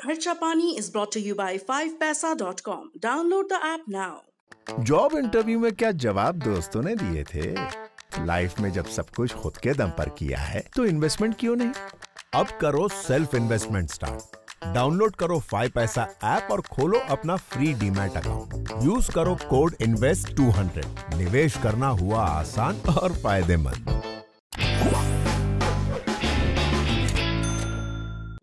Kharcha Pani is brought to you by 5paisa.com. Download the app now. Job interview में क्या जवाब दोस्तों ने दिए थे? लाइफ में जब सब कुछ खुद के दम पर किया है तो इन्वेस्टमेंट क्यों नहीं? अब करो सेल्फ इन्वेस्टमेंट स्टार्ट। डाउनलोड करो 5paisa ऐप और खोलो अपना फ्री डीमैट अकाउंट। यूज करो कोड INVEST200। निवेश करना हुआ आसान और फायदेमंद।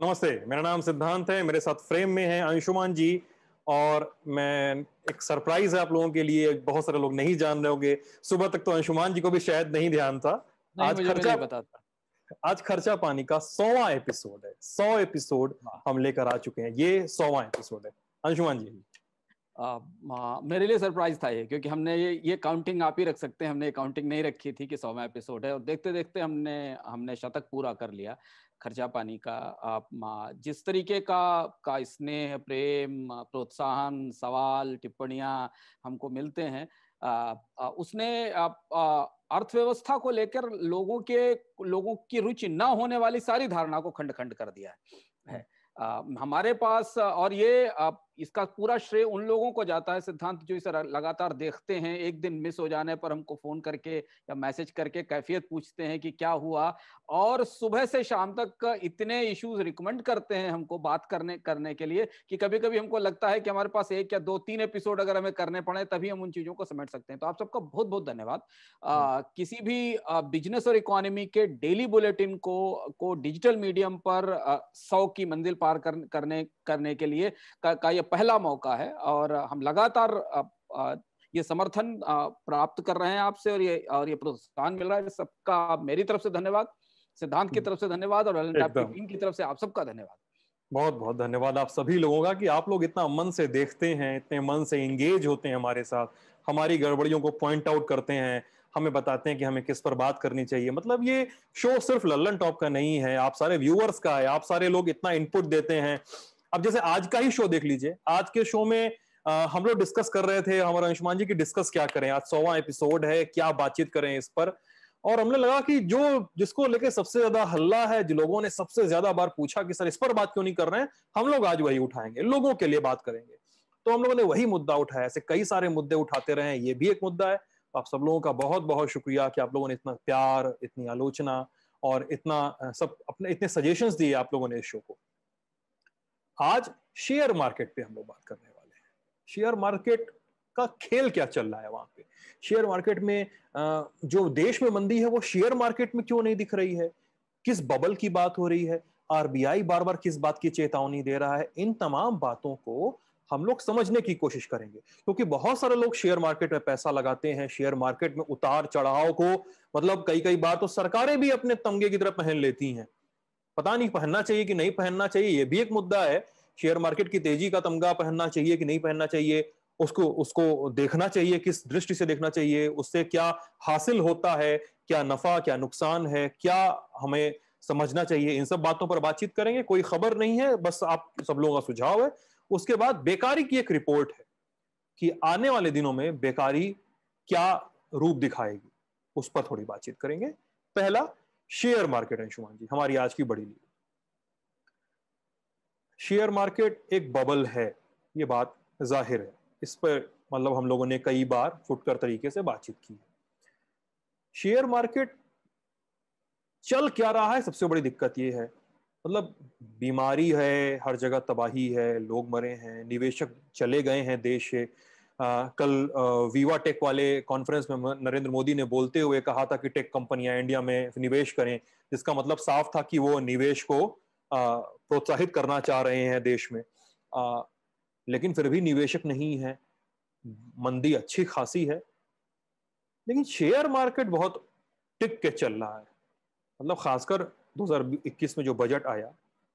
नमस्ते, मेरा नाम सिद्धांत है। मेरे साथ फ्रेम में हैं अंशुमान जी, और मैं एक सरप्राइज है आप लोगों के लिए। बहुत सारे लोग नहीं जान रहे होंगे, सुबह तक तो अंशुमान जी को भी शायद नहीं ध्यान था। आज खर्चा पानी का 100वां एपिसोड है। 100 एपिसोड हम लेकर आ चुके हैं। ये 100वां एपिसोड है। अंशुमान जी, मेरे लिए सरप्राइज था ये, क्योंकि हमने ये काउंटिंग आप ही रख सकते हैं। हमने काउंटिंग नहीं रखी थी कि 100वां एपिसोड है, और देखते देखते हमने शतक पूरा कर लिया खर्चा पानी का। जिस तरीके का स्नेह, प्रेम, प्रोत्साहन, सवाल, टिप्पणियां हमको मिलते हैं, उसने अर्थव्यवस्था को लेकर लोगों की रुचि न होने वाली सारी धारणा को खंड खंड कर दिया है। हमारे पास, और ये इसका पूरा श्रेय उन लोगों को जाता है सिद्धांत जो इसे लगातार देखते हैं। एक दिन मिस हो जाने पर हमको फोन करके या मैसेज करके कैफियत पूछते हैं कि क्या हुआ, और सुबह से शाम तक इतने इश्यूज रिकमेंड करते हैं हमको बात करने के लिए कि कभी कभी हमको लगता है कि हमारे पास 1 या 2, 3 एपिसोड अगर हमें करने पड़े तभी हम उन चीजों को समेट सकते हैं। तो आप सबका बहुत बहुत धन्यवाद। किसी भी बिजनेस और इकोनॉमी के डेली बुलेटिन को डिजिटल मीडियम पर 100 की मंजिल पार करने के लिए का ये पहला मौका है, और हम लगातार ये समर्थन प्राप्त कर रहे हैं आपसे, और ये प्रोत्साहन मिल रहा है। सबका मेरी तरफ से धन्यवाद, सिद्धांत की तरफ से धन्यवाद, और की टीम की तरफ से आप सबका धन्यवाद। बहुत बहुत धन्यवाद आप सभी लोगों का कि आप लोग इतना मन से देखते हैं, इतने मन से एंगेज होते हैं हमारे साथ, हमारी गड़बड़ियों को पॉइंट आउट करते हैं, हमें बताते हैं कि हमें किस पर बात करनी चाहिए। मतलब ये शो सिर्फ लल्लन टॉप का नहीं है, आप सारे व्यूअर्स का है। आप सारे लोग इतना इनपुट देते हैं। अब जैसे आज का ही शो देख लीजिए। आज के शो में हम लोग डिस्कस कर रहे थे, हमारे अंशुमान जी की डिस्कस क्या करें, आज 100वां एपिसोड है, क्या बातचीत करें इस पर। और हमने लगा कि जिसको लेके सबसे ज्यादा हल्ला है, जो लोगों ने सबसे ज्यादा बार पूछा कि सर इस पर बात क्यों नहीं कर रहे हैं, हम लोग आज वही उठाएंगे, लोगों के लिए बात करेंगे। तो हम लोगों ने वही मुद्दा उठाया। ऐसे कई सारे मुद्दे उठाते रहे, ये भी एक मुद्दा है। तो आप सब लोगों का बहुत बहुत शुक्रिया कि आप लोगों ने इतना प्यार, इतनी आलोचना और इतना सब अपने इतने सजेशंस दिए आप लोगों ने इस शो को। आज शेयर मार्केट पे हम लोग बात करने वाले हैं। शेयर मार्केट का खेल क्या चल रहा है वहां पे। शेयर मार्केट में जो देश में मंदी है वो शेयर मार्केट में क्यों नहीं दिख रही है, किस बबल की बात हो रही है, आरबीआई बार बार किस बात की चेतावनी दे रहा है। इन तमाम बातों को हम लोग समझने की कोशिश करेंगे, क्योंकि बहुत सारे लोग शेयर मार्केट में पैसा लगाते हैं। शेयर मार्केट में उतार चढ़ाव को मतलब कई बार तो सरकारें भी अपने तमगे की तरह पहन लेती हैं। पता नहीं पहनना चाहिए कि नहीं पहनना चाहिए, ये भी एक मुद्दा है। शेयर मार्केट की तेजी का तमगा पहनना चाहिए कि नहीं पहनना चाहिए, उसको देखना चाहिए, किस दृष्टि से देखना चाहिए, उससे क्या हासिल होता है, क्या नफा क्या नुकसान है, क्या हमें समझना चाहिए। इन सब बातों पर बातचीत करेंगे। कोई खबर नहीं है, बस आप सब लोगों का सुझाव है। उसके बाद बेकारी की एक रिपोर्ट है कि आने वाले दिनों में बेकारी क्या रूप दिखाएगी, उस पर थोड़ी बातचीत करेंगे। पहला शेयर मार्केट। अंशुमान जी, हमारी आज की बड़ी लीड। शेयर मार्केट एक बबल है, ये बात जाहिर है। इस पर मतलब हम लोगों ने कई बार फुटकर तरीके से बातचीत की है। शेयर मार्केट चल क्या रहा है, सबसे बड़ी दिक्कत ये है। मतलब बीमारी है, हर जगह तबाही है, लोग मरे हैं, निवेशक चले गए हैं देश से। कल वीवा टेक वाले कॉन्फ्रेंस में नरेंद्र मोदी ने बोलते हुए कहा था कि टेक कंपनियां इंडिया में निवेश करें, जिसका मतलब साफ था कि वो निवेश को प्रोत्साहित करना चाह रहे हैं देश में। लेकिन फिर भी निवेशक नहीं है, मंदी अच्छी खासी है। लेकिन शेयर मार्केट बहुत टिक के चल रहा है। मतलब खासकर 2021 में जो बजट आया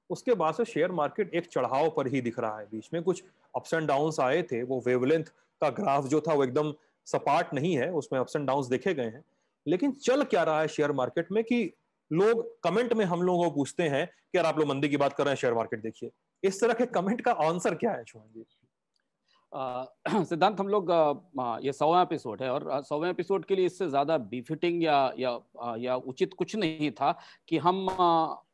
उसके बाद से शेयर मार्केट एक चढ़ाव पर ही दिख रहा है। बीच में कुछ अप्स एंड डाउन्स आए थे, वो वेवलेंथ का ग्राफ जो था वो एकदम सपाट नहीं है, उसमें अप्स एंड डाउन्स देखे गए हैं। लेकिन चल क्या रहा है शेयर मार्केट में कि लोग कमेंट में हम लोगों को पूछते हैं कि यार आप लोग मंदी की बात कर रहे हैं, शेयर मार्केट देखिए। इस तरह के कमेंट का आंसर क्या है शुभम जी? सिद्धांत, हम लोग ये 100वां एपिसोड है, और 100वें एपिसोड के लिए इससे ज्यादा बिफिटिंग या उचित कुछ नहीं था कि हम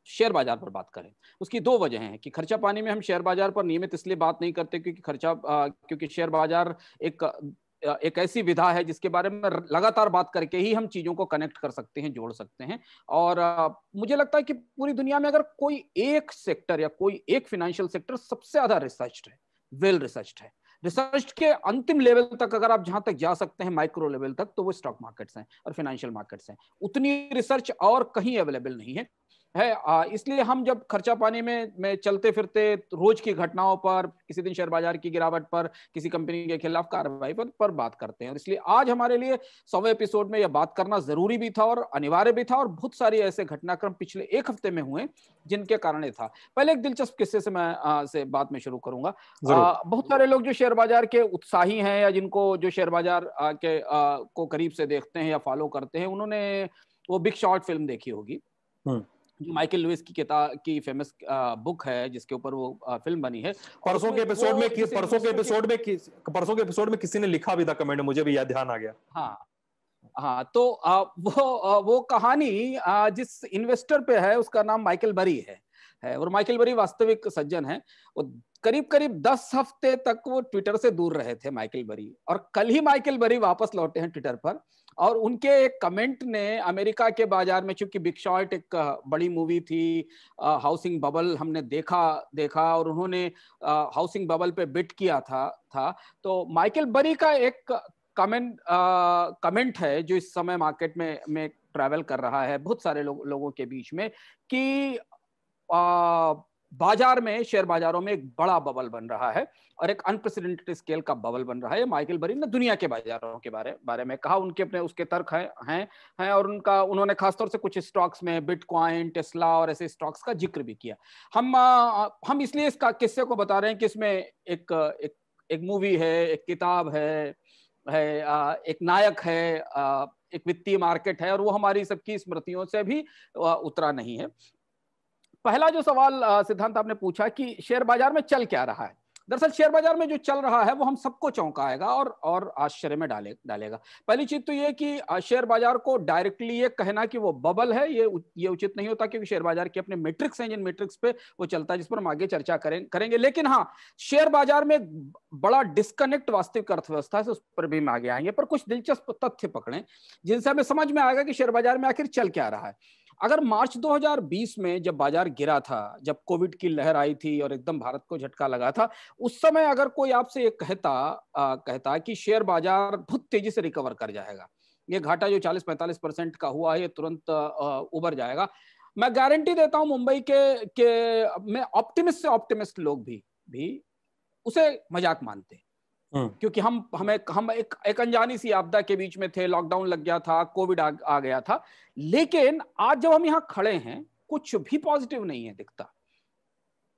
शेयर बाजार पर बात करें, उसकी दो वजह हैं कि खर्चा पानी में हम शेयर बाजार पर नियमित इसलिए बात नहीं करते क्योंकि शेयर बाजार एक ऐसी विधा है जिसके बारे में लगातार बात करके ही हम चीजों को कनेक्ट कर सकते हैं, जोड़ सकते हैं। और मुझे लगता है कि पूरी दुनिया में अगर कोई एक सेक्टर या कोई एक फाइनेंशियल सेक्टर सबसे ज्यादा रिसर्च्ड है, वेल रिसर्च्ड है, रिसर्च के अंतिम लेवल तक अगर आप जहां तक जा सकते हैं, माइक्रो लेवल तक, तो वो स्टॉक मार्केट्स हैं और फाइनेंशियल मार्केट्स हैं। उतनी रिसर्च और कहीं अवेलेबल नहीं है। इसलिए हम जब खर्चा पानी में चलते फिरते रोज की घटनाओं पर, किसी दिन शेयर बाजार की गिरावट पर, किसी कंपनी के खिलाफ कार्रवाई पर बात करते हैं। और इसलिए आज हमारे लिए 100वें एपिसोड में यह बात करना जरूरी भी था और अनिवार्य भी था। और बहुत सारे ऐसे घटनाक्रम पिछले एक हफ्ते में हुए जिनके कारण ये था। पहले एक दिलचस्प किस्से से मैं बात में शुरू करूंगा। बहुत सारे लोग जो शेयर बाजार के उत्साही हैं या जिनको जो शेयर बाजार को करीब से देखते हैं या फॉलो करते हैं, उन्होंने वो बिग शॉर्ट फिल्म देखी होगी, जो माइकल लुइस की फेमस बुक है जिसके ऊपर वो फिल्म बनी है। परसों के एपिसोड में किसी ने लिखा भी था कमेंट में, मुझे भी याद ध्यान आ गया। हाँ, तो वो कहानी जिस इन्वेस्टर पे है उसका नाम माइकल बरी है और माइकल बरी वास्तविक सज्जन है। वो करीब 10 हफ्ते तक वो ट्विटर से दूर रहे थे माइकल बरी, और कल ही माइकल बरी वापस लौटे हैं ट्विटर पर। और उनके एक कमेंट ने अमेरिका के बाजार में, चूंकि बिग शॉर्ट एक बड़ी मूवी थी, हाउसिंग बबल हमने देखा और उन्होंने हाउसिंग बबल पे बिट किया था। तो माइकल बरी का एक कमेंट है जो इस समय मार्केट में ट्रैवल कर रहा है बहुत सारे लोगों के बीच में, कि बाजार में, शेयर बाजारों में एक बड़ा बबल बन रहा है और एक अनप्रेसिडेंटेड स्केल का बबल बन रहा है। माइकल बरी ने दुनिया के बाजारों के बारे में कहा। उनके अपने उसके तर्क हैं और उन्होंने खासतौर से कुछ स्टॉक्स में बिटकॉइन, टेस्ला और ऐसे स्टॉक्स का जिक्र भी किया। हम इसलिए इसका किस्से को बता रहे हैं कि इसमें एक मूवी है, एक किताब है, एक नायक है, एक वित्तीय मार्केट है, और वो हमारी सबकी स्मृतियों से भी उतरा नहीं है। पहला जो सवाल सिद्धांत आपने पूछा कि शेयर बाजार में चल क्या रहा है, दरअसल शेयर बाजार में जो चल रहा है वो हम सबको चौंकाएगा और आश्चर्य में डालेगा। पहली चीज तो ये कि शेयर बाजार को डायरेक्टली ये कहना कि वो बबल है, ये उचित नहीं होता, क्योंकि शेयर बाजार के अपने मैट्रिक्स हैं, जिन मैट्रिक्स पे वो चलता है, जिस पर हम आगे चर्चा करेंगे। लेकिन हाँ, शेयर बाजार में बड़ा डिस्कनेक्ट वास्तविक अर्थव्यवस्था से, उस पर भी हम आगे आएंगे। पर कुछ दिलचस्प तथ्य पकड़ें जिनसे हमें समझ में आएगा कि शेयर बाजार में आखिर चल क्या रहा है। अगर मार्च 2020 में जब बाजार गिरा था, जब कोविड की लहर आई थी और एकदम भारत को झटका लगा था, उस समय अगर कोई आपसे ये कहता कि शेयर बाजार बहुत तेजी से रिकवर कर जाएगा, ये घाटा जो 40-45% का हुआ है ये तुरंत उबर जाएगा, मैं गारंटी देता हूं मुंबई के में ऑप्टिमिस्ट से ऑप्टिमिस्ट लोग भी उसे मजाक मानते, क्योंकि हम एक अनजानी सी आपदा के बीच में थे, लॉकडाउन लग गया था, कोविड आ गया था। लेकिन आज जब हम यहाँ खड़े हैं, कुछ भी पॉजिटिव नहीं है दिखता।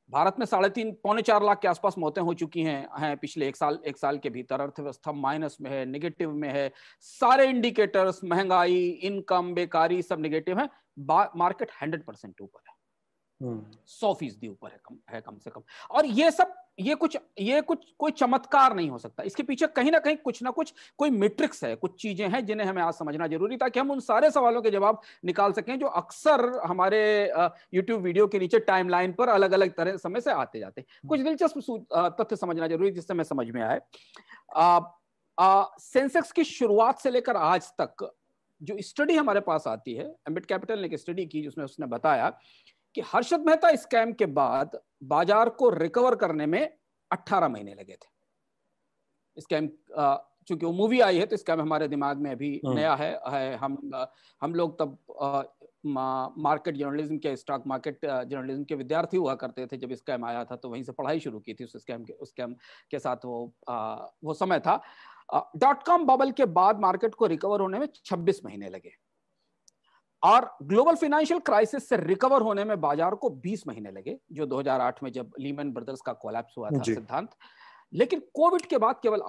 भारत में 3.5-4 लाख के आसपास मौतें हो चुकी हैं पिछले एक साल के भीतर। अर्थव्यवस्था माइनस में है, नेगेटिव में है, सारे इंडिकेटर्स, महंगाई, इनकम, बेकारी सब नेगेटिव है। मार्केट 100% ऊपर है, 100% ऊपर है कम से कम। और ये कुछ कोई चमत्कार नहीं हो सकता, इसके पीछे कहीं ना कहीं कुछ ना कुछ कोई मैट्रिक्स है, कुछ चीजें हैं जिन्हें हमें आज समझना जरूरी, ताकि हम उन सारे सवालों के जवाब निकाल सकें जो अक्सर हमारे YouTube वीडियो के नीचे टाइमलाइन पर अलग अलग तरह समय से आते जाते। कुछ दिलचस्प तथ्य समझना जरूरी जिससे हमें समझ में आए। सेंसेक्स की शुरुआत से लेकर आज तक जो स्टडी हमारे पास आती है, एम्बिट कैपिटल ने एक स्टडी की जिसमें उसने बताया कि हर्षद मेहता स्कैम के बाद बाजार को रिकवर करने में 18 महीने लगे थे। स्कैम, चूंकि वो मूवी आई है तो स्कैम हमारे दिमाग में अभी नया है। हम लोग तब मार्केट जर्नलिज्म के, स्टॉक मार्केट जर्नलिज्म के विद्यार्थी हुआ करते थे जब स्कैम आया था, तो वहीं से पढ़ाई शुरू की थी उस स्कैम के साथ। वो समय था। .com बबल के बाद मार्केट को रिकवर होने में 26 महीने लगे और ग्लोबल फाइनेंशियल क्राइसिस से रिकवर होने में बाजार को 20 महीने लगे, जो 2008 में जब लीमन ब्रदर्स का कोलैप्स हुआ था सिद्धांत। लेकिन कोविड के बाद केवल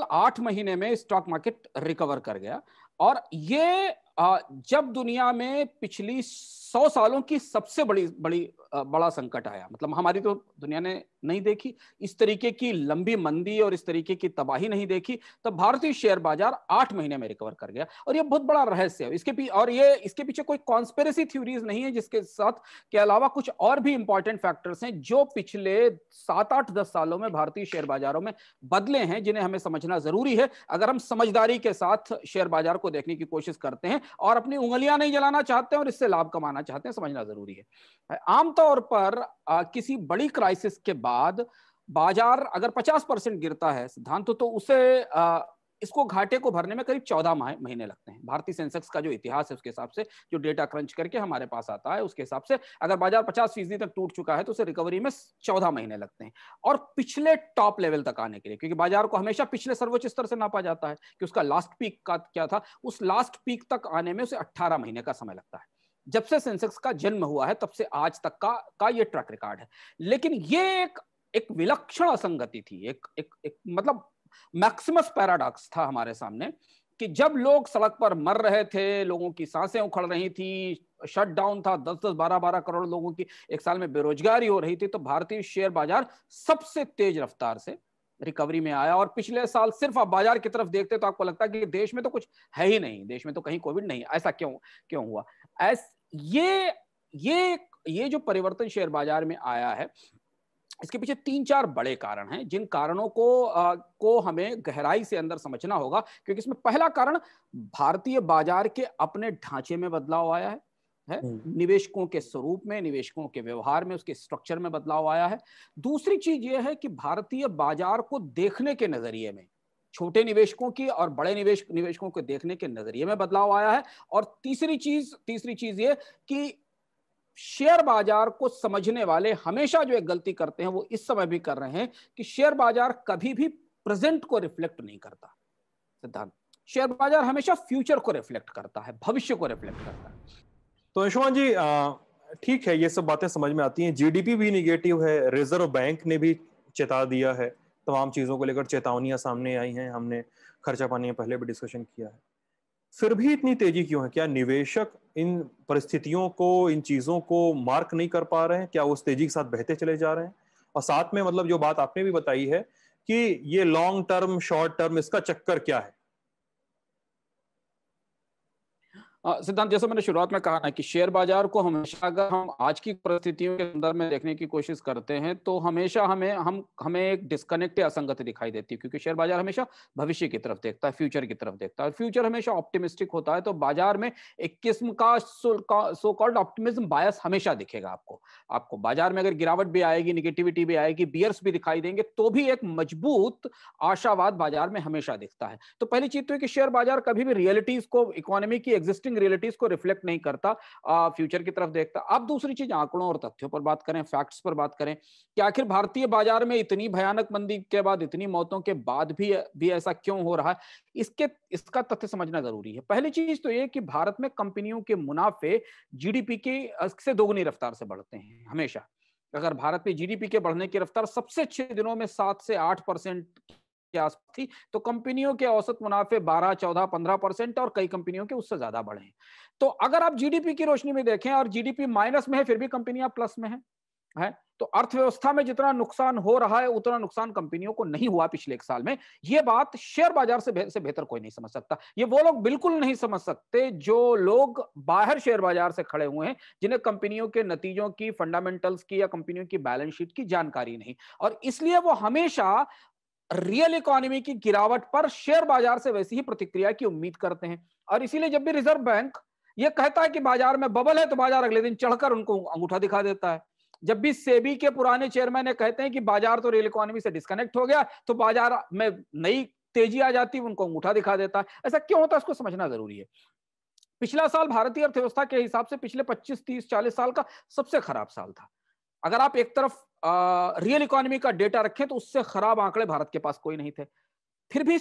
8 महीने में स्टॉक मार्केट रिकवर कर गया। और ये जब दुनिया में पिछली 100 सालों की सबसे बड़ा संकट आया, मतलब हमारी तो दुनिया ने नहीं देखी इस तरीके की लंबी मंदी और इस तरीके की तबाही नहीं देखी, तब भारतीय शेयर बाजार 8 महीने में रिकवर कर गया। और ये बहुत बड़ा रहस्य है इसके पीछे कोई कॉन्स्पिरेसी थ्योरीज नहीं है, जिसके साथ के अलावा कुछ और भी इंपॉर्टेंट फैक्टर्स हैं जो पिछले 7-8-10 सालों में भारतीय शेयर बाजारों में बदले हैं, जिन्हें हमें समझना जरूरी है अगर हम समझदारी के साथ शेयर बाजार को देखने की कोशिश करते हैं और अपनी उंगलियां नहीं जलाना चाहते हैं और इससे लाभ कमाना चाहते हैं। समझना जरूरी है। आमतौर पर किसी बड़ी क्राइसिस के बाद बाजार अगर 50% गिरता है सिद्धांत, तो उसे इसको घाटे को भरने में करीब 14 महीने लगते हैं। भारतीय सेंसेक्स का जो इतिहास है उसके हिसाब से, जो डेटा क्रंच करके हमारे पास आता है उसके हिसाब से, अगर बाजार 50% तक टूट चुका है तो उसे रिकवरी में 14 महीने लगते हैं। और पिछले टॉप लेवल तक आने के लिए, क्योंकि बाजार को हमेशा पिछले सर्वोच्च स्तर से नापा जाता है कि उसका लास्ट पीक का क्या था, उस लास्ट पीक तक आने में उसे 18 महीने का समय लगता है। जब से सेंसेक्स का जन्म हुआ है तब से आज तक का ये ट्रैक रिकॉर्ड है। लेकिन ये एक विलक्षण असंगति थी, एक मतलब मैक्सिमस पैराडॉक्स था हमारे सामने, कि जब लोग सड़क पर मर रहे थे, लोगों की सांसें उखड़ रही थी, शटडाउन था, 10-10, 12-12 करोड़ लोगों की एक साल में बेरोजगारी हो रही थी, तो भारतीय शेयर बाजार सबसे तेज रफ्तार से रिकवरी में आया। और पिछले साल सिर्फ आप बाजार की तरफ देखते तो आपको लगता है कि देश में तो कुछ है ही नहीं, देश में तो कहीं कोविड नहीं, ऐसा क्यों हुआ। ये जो परिवर्तन शेयर बाजार में आया है, इसके पीछे 3-4 बड़े कारण हैं, जिन कारणों को हमें गहराई से अंदर समझना होगा। क्योंकि इसमें पहला कारण भारतीय बाजार के अपने ढांचे में बदलाव आया है, निवेशकों के स्वरूप में, निवेशकों के व्यवहार में, उसके स्ट्रक्चर में बदलाव आया है। दूसरी चीज यह है कि भारतीय बाजार को देखने के नजरिए में, छोटे निवेशकों की और बड़े निवेशकों को देखने के नजरिए में बदलाव आया है। और तीसरी चीज ये कि शेयर बाजार को समझने वाले हमेशा जो एक गलती करते हैं, वो इस समय भी कर रहे हैं, कि शेयर बाजार कभी भी प्रेजेंट को रिफ्लेक्ट नहीं करता सिद्धांत। शेयर बाजार हमेशा फ्यूचर को रिफ्लेक्ट करता है, भविष्य को रिफ्लेक्ट करता है। तो अंशुमान जी, ठीक है, ये सब बातें समझ में आती हैं। जीडीपी भी निगेटिव है, रिजर्व बैंक ने भी चेता दिया है, तमाम चीजों को लेकर चेतावनियां सामने आई हैं, हमने खर्चा पानी में पहले भी डिस्कशन किया है। फिर भी इतनी तेजी क्यों है? क्या निवेशक इन परिस्थितियों को, इन चीजों को मार्क नहीं कर पा रहे हैं? क्या उस तेजी के साथ बहते चले जा रहे हैं? और साथ में मतलब जो बात आपने भी बताई है कि ये लॉन्ग टर्म, शॉर्ट टर्म, इसका चक्कर क्या है? सिद्धांत, जैसे मैंने शुरुआत में कहा ना कि शेयर बाजार को हमेशा अगर हम आज की परिस्थितियों के संदर्भ में देखने की कोशिश करते हैं तो हमेशा हमें एक डिस्कनेक्ट या असंगति दिखाई देती है। क्योंकि शेयर बाजार हमेशा भविष्य की तरफ देखता है, फ्यूचर की तरफ देखता है, और फ्यूचर हमेशा ऑप्टिमिस्टिक होता है। तो बाजार में एक किस्म का सो कॉल्ड ऑप्टिमिज्म बायस हमेशा दिखेगा आपको बाजार में अगर गिरावट भी आएगी, निगेटिविटी भी आएगी, बियर्स भी दिखाई देंगे, तो भी एक मजबूत आशावाद बाजार में हमेशा दिखता है। तो पहली चीज तो है कि शेयर बाजार कभी भी रियलिटीज को, इकोनॉमी की एग्जिस्टिंग रियलिटीज को रिफ्लेक्ट नहीं करता, फ्यूचर की तरफ देखता। अब दूसरी चीज, आंकड़ों और तथ्यों पर बात करें, फैक्ट्स पर बात करें कि आखिर भारतीय बाजार में इतनी भयानक मंदी के बाद, इतनी मौतों के बाद भी ऐसा क्यों हो रहा है, इसका तथ्य समझना जरूरी है। पहली चीज तो ये कि भारत में कंपनियों के मुनाफे जीडीपी के से दोगुनी रफ्तार से बढ़ते हैं हमेशा। अगर भारत में जीडीपी के बढ़ने की रफ्तार सबसे अच्छे दिनों में 7 से 8% के आसपास थी, तो कंपनियों के औसत मुनाफे 12, 14, 15% और कई कंपनियों के उससे ज्यादा बढ़े हैं। तो अगर आप जीडीपी की रोशनी में देखें और जीडीपी माइनस में है फिर भी कंपनियां प्लस में है, तो अर्थव्यवस्था में जितना नुकसान हो रहा है उतना नुकसान कंपनियों को नहीं हुआ पिछले एक साल में। यह बात शेयर बाजार से बेहतर कोई नहीं समझ सकता। ये वो लोग बिल्कुल नहीं समझ सकते जो लोग बाहर शेयर बाजार से खड़े हुए हैं, जिन्हें कंपनियों के नतीजों की, फंडामेंटल्स की या कंपनियों की बैलेंस शीट की जानकारी नहीं, और इसलिए वो हमेशा रियल इकोनॉमी की गिरावट पर शेयर बाजार से वैसी ही प्रतिक्रिया की उम्मीद करते हैं। और इसीलिए जब भी रिजर्व बैंक यह कहता है कि बाजार में बबल है, तो बाजार अगले दिन चढ़कर उनको अंगूठा दिखा देता है। जब भी सेबी के पुराने चेयरमैन कहते हैं कि बाजार तो रियल इकोनॉमी से डिस्कनेक्ट हो गया, तो बाजार में नई तेजी आ जाती है, उनको अंगूठा दिखा देता है। ऐसा क्यों होता है, इसको समझना जरूरी है। पिछला साल भारतीय अर्थव्यवस्था के हिसाब से पिछले 25, 30, 40 साल का सबसे खराब साल था। अगर आप एक तरफ रियल इकोनॉमी का डेटा रखें तो उससे खराब आंकड़े भारत के पास कोई नहीं थे। फिर भी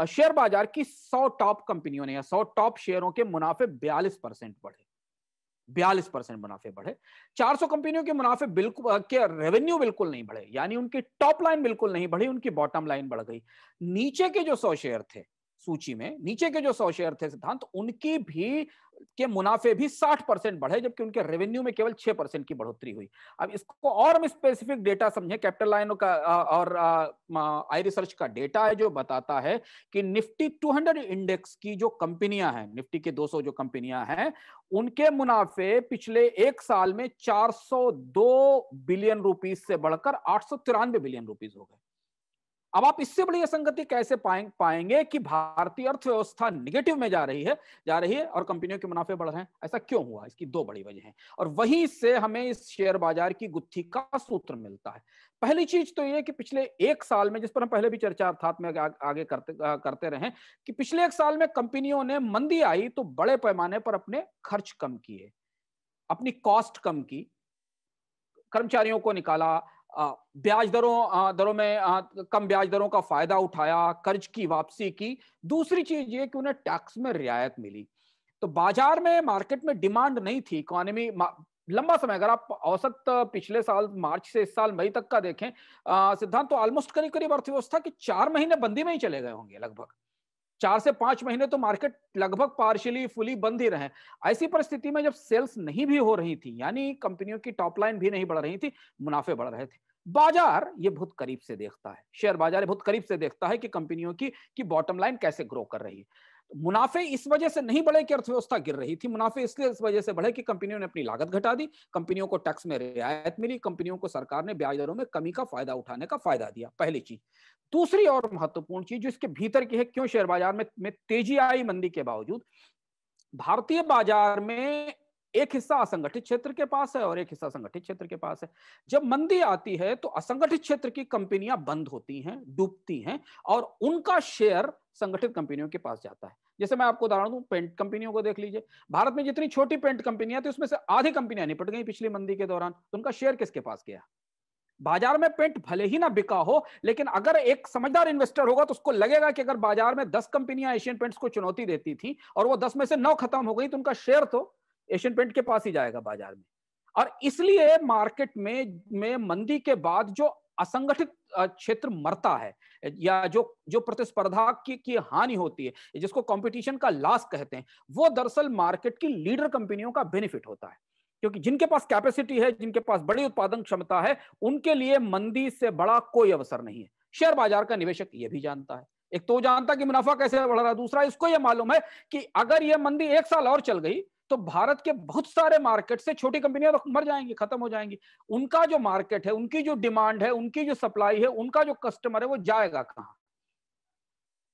शेयर बाजार की 100 टॉप कंपनियों ने या 100 टॉप शेयरों के मुनाफे 42% बढ़े, 42% मुनाफे बढ़े। 400 कंपनियों के मुनाफे बिल्कुल के रेवेन्यू बिल्कुल नहीं बढ़े, यानी उनकी टॉप लाइन बिल्कुल नहीं बढ़ी, उनकी बॉटम लाइन बढ़ गई। नीचे के जो 100 शेयर थे सूची में, नीचे के जो 100 शेयर थे सिद्धांत, उनकी भी के मुनाफे भी 60% बढ़े, जबकि उनके रेवेन्यू में केवल 6% की बढ़ोतरी हुई। अब इसको और हम स्पेसिफिक डेटा समझें, कैपिटल लाइन का और आई रिसर्च का डेटा है जो बताता है कि निफ्टी 200 इंडेक्स की जो कंपनियां हैं, निफ्टी के 200 जो कंपनियां हैं, उनके मुनाफे पिछले एक साल में 402 बिलियन रुपीस से बढ़कर 893 बिलियन रुपीस हो गए। अब आप इससे बड़ी असंगति कैसे पाएंगे कि भारतीय अर्थव्यवस्था निगेटिव में जा रही है और कंपनियों के मुनाफे बढ़ रहे हैं? ऐसा क्यों हुआ? इसकी दो बड़ी वजह हैं, और वहीं से हमें इस शेयर बाजार की गुत्थी का सूत्र मिलता है। पहली चीज तो यह कि पिछले एक साल में, जिस पर हम पहले भी चर्चा अर्थात में आगे करते रहे, कि पिछले एक साल में कंपनियों ने, मंदी आई तो बड़े पैमाने पर अपने खर्च कम किए, अपनी कॉस्ट कम की, कर्मचारियों को निकाला, ब्याज दरों में कम ब्याज दरों का फायदा उठाया, कर्ज की वापसी की। दूसरी चीज ये कि उन्हें टैक्स में रियायत मिली। तो बाजार में, मार्केट में डिमांड नहीं थी, इकोनॉमी लंबा समय, अगर आप औसत पिछले साल मार्च से इस साल मई तक का देखें सिद्धांत, तो ऑलमोस्ट करीब करीब अर्थव्यवस्था के 4 महीने बंदी में ही चले गए होंगे। लगभग 4 से 5 महीने तो मार्केट लगभग पार्शियली फुली बंद ही रहे। ऐसी परिस्थिति में जब सेल्स नहीं भी हो रही थी, यानी कंपनियों की टॉप लाइन भी नहीं बढ़ रही थी, मुनाफे बढ़ रहे थे, बाजार ये बहुत करीब से देखता है, शेयर बाजार बहुत करीब से देखता है कि कंपनियों की बॉटम लाइन कैसे ग्रो कर रही है। मुनाफे इस वजह से नहीं बढ़े कि अर्थव्यवस्था गिर रही थी, मुनाफे इसलिए इस वजह से बढ़े कि कंपनियों ने अपनी लागत घटा दी, कंपनियों को टैक्स में रियायत मिली, कंपनियों को सरकार ने ब्याज दरों में कमी का फायदा उठाने का फायदा दिया। पहली चीज। दूसरी और महत्वपूर्ण चीज जो इसके भीतर की है, क्यों शेयर बाजार में तेजी आई मंदी के बावजूद, भारतीय बाजार में एक हिस्सा असंगठित क्षेत्र के पास है और एक हिस्सा संगठित क्षेत्र के पास है। जब मंदी आती है तो असंगठित क्षेत्र की कंपनियां बंद होती हैं, डूबती हैं, और उनका शेयर संगठित कंपनियों के पास जाता है। जैसे मैं आपको उदाहरण दूं, पेंट कंपनियों को देख लीजिए। भारत में जितनी छोटी पेंट कंपनियां थी, उसमें से आधी कंपनियां निपट गई पिछली मंदी के दौरान। तो उनका शेयर किसके पास गया? बाजार में पेंट भले ही ना बिका हो, लेकिन अगर एक समझदार इन्वेस्टर होगा तो उसको लगेगा कि अगर बाजार में 10 कंपनियां एशियन पेंट्स को चुनौती देती थी और वो 10 में से 9 खत्म हो गई, तो उनका शेयर तो एशियन पेंट के पास ही जाएगा बाजार में। और इसलिए मार्केट में मंदी के बाद जो असंगठित क्षेत्र मरता है, या जो प्रतिस्पर्धा की हानि होती है, जिसको कंपटीशन का लॉस कहते हैं, वो दरअसल मार्केट की लीडर कंपनियों का बेनिफिट होता है। क्योंकि जिनके पास कैपेसिटी है, जिनके पास बड़ी उत्पादन क्षमता है, उनके लिए मंदी से बड़ा कोई अवसर नहीं है। शेयर बाजार का निवेशक यह भी जानता है। एक तो जानता कि मुनाफा कैसे बढ़ रहा है, दूसरा इसको यह मालूम है कि अगर यह मंदी एक साल और चल गई तो भारत के बहुत सारे मार्केट से छोटी कंपनियां तो मर जाएंगी, खत्म हो जाएंगी। उनका जो मार्केट है, उनकी जो डिमांड है, उनकी जो सप्लाई है, उनका जो कस्टमर है, वो जाएगा कहां?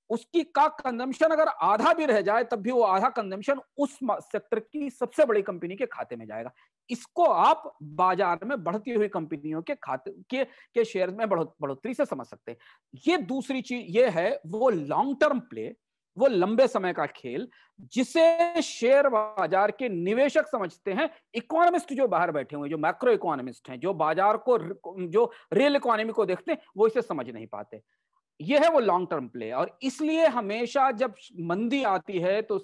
उसकी का कंजम्पशन अगर आधा भी रह जाए, तब भी वो आधा कंजम्पशन उस सेक्टर की सबसे बड़ी कंपनी के खाते में जाएगा। इसको आप बाजार में बढ़ती हुई कंपनियों के खाते के शेयर में बढ़ोतरी से समझ सकते हैं। ये दूसरी चीज ये है, वो लॉन्ग टर्म प्ले, वो लंबे समय का खेल, जिसे शेयर बाजार के निवेशक समझते हैं। इकोनॉमिस्ट जो बाहर बैठे हुए, जो मैक्रो इकोनॉमिस्ट हैं, जो बाजार को, जो रियल इकोनॉमी को देखते हैं, वो इसे समझ नहीं पाते। यह है वो लॉन्ग टर्म प्ले। और इसलिए हमेशा जब मंदी आती है तो